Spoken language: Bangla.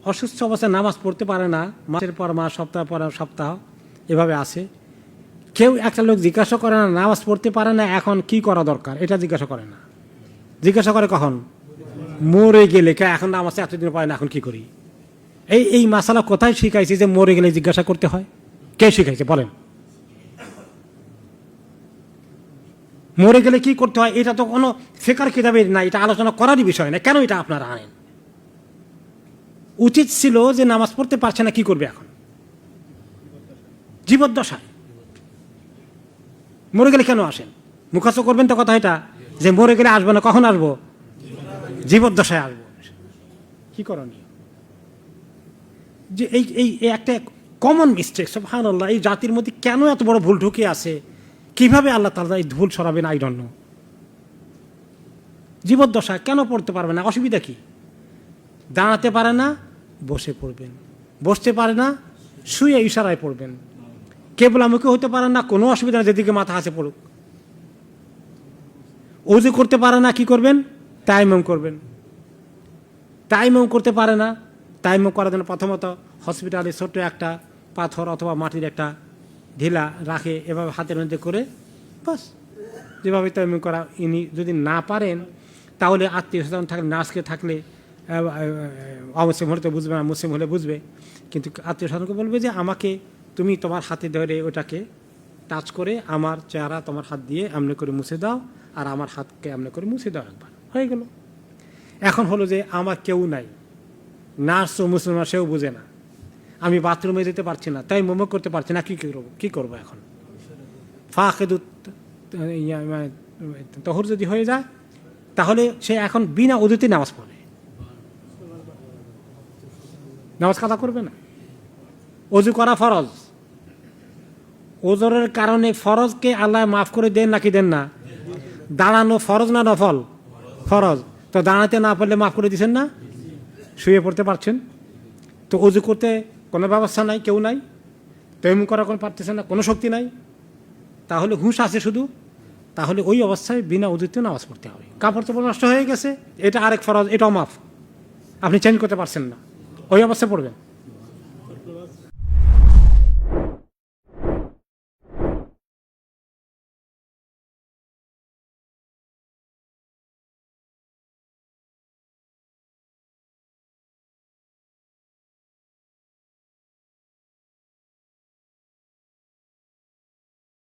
অসুস্থ অবস্থায় নামাজ পড়তে পারে না, মাসের পর মাস, সপ্তাহ পর সপ্তাহ এভাবে আসে, কেউ একটা লোক জিজ্ঞাসা করে না নামাজ পড়তে পারে না এখন কি করা দরকার, এটা জিজ্ঞাসা করে না। জিজ্ঞাসা করে কখন? মরে গেলে। এখন নামাজ এতদিন পারে না, এখন কি করি? এই মাসালা কোথায় শিখাইছি যে মরে গেলে জিজ্ঞাসা করতে হয়? কে শিখাইছে বলেন? মরে গেলে কি করতে হয় এটা তো কোনো ফিকর কিতাবের না, এটা আলোচনা করারই বিষয় না। কেন এটা আপনারা আনেন? উচিত ছিল যে নামাজ পড়তে পারছে না, কি করবে এখন? জীবদ্দশায় মরে গেলে কেন আসেন? মুখস্থ করবেন তো কথা এটা যে মরে গেলে আসবো না, কখন আসবো? জীবদ্দশায় আসবো। কি করণীয়? যে এই একটা কমন মিস্টেক, সুবহানাল্লাহ, এই জাতির মধ্যে কেন এত বড় ভুল ঢুকে আছে? কিভাবে আল্লাহ তাআলা এই ভুল সরাবেন আই ডোন্ট নো। জীবদ্দশা কেন পড়তে পারবে না? অসুবিধা কি? দাঁড়াতে পারে না, বসে পড়বেন। বসতে পারে না, শুয়ে ইশারায় পড়বেন। কেবলামুখী হতে পারে না, কোনো অসুবিধা নেই, যেদিকে মাথা আছে পড়ুক। ওযু করতে পারে না, কি করবেন? তায়াম্মুম করবেন। তায়াম্মুম করতে পারে না, তায়াম্মুম করার জন্য প্রথমত হসপিটালে ছোট্ট একটা পাথর অথবা মাটির একটা ঢিলা রাখে, এভাবে হাতের মধ্যে করে বাস যেভাবে তায়াম্মুম করা। ইনি যদি না পারেন তাহলে আত্মীয় স্বজন থাকলে, নার্সকে থাকলে, অমুসলিম হলে তো বুঝবে না, মুসলিম হলে বুঝবে, কিন্তু আত্মীয় স্বজনকে বলবে যে আমাকে তুমি তোমার হাতে ধরে ওটাকে টাচ করে আমার চেহারা তোমার হাত দিয়ে এমনি করে মুছে দাও, আর আমার হাতকে এমনি করে মুছে দাও, একবার হয়ে গেল। এখন হলো যে আমার কেউ নাই, নার্স ও মুসলমান, সেও বুঝে না, আমি বাথরুমে যেতে পারছি না, তাই মোমো করতে পারছি না, কি করবো এখন? ফাঁকেদু তহর যদি হয়ে যায় তাহলে সে এখন বিনা উযুতে নামাজ পড়ে, নামাজ কাজা করবে না। ওযু করা ফরজ। ওযরের কারণে ফরজকে আল্লাহ মাফ করে দেন নাকি দেন না? দাঁড়ানো ফরজ না নফল? ফরজ। তো দাঁড়াতে না পারলে মাফ করে দিচ্ছেন না? শুয়ে পড়তে পারছেন তো, ওযু করতে কোনো ব্যবস্থা নাই, কেউ নাই, তায়াম্মুম করা কোনো পারতেছেন না, কোনো শক্তি নাই, তাহলে হুঁশ আছে শুধু, তাহলে ওই অবস্থায় বিনা উযুতে নামাজ পড়তে হবে। কাপড় চোপড় নষ্ট হয়ে গেছে, এটা আরেক ফরজ, এটাও মাফ, আপনি চেঞ্জ করতে পারছেন না, ওই অবস্থায় পড়বেন।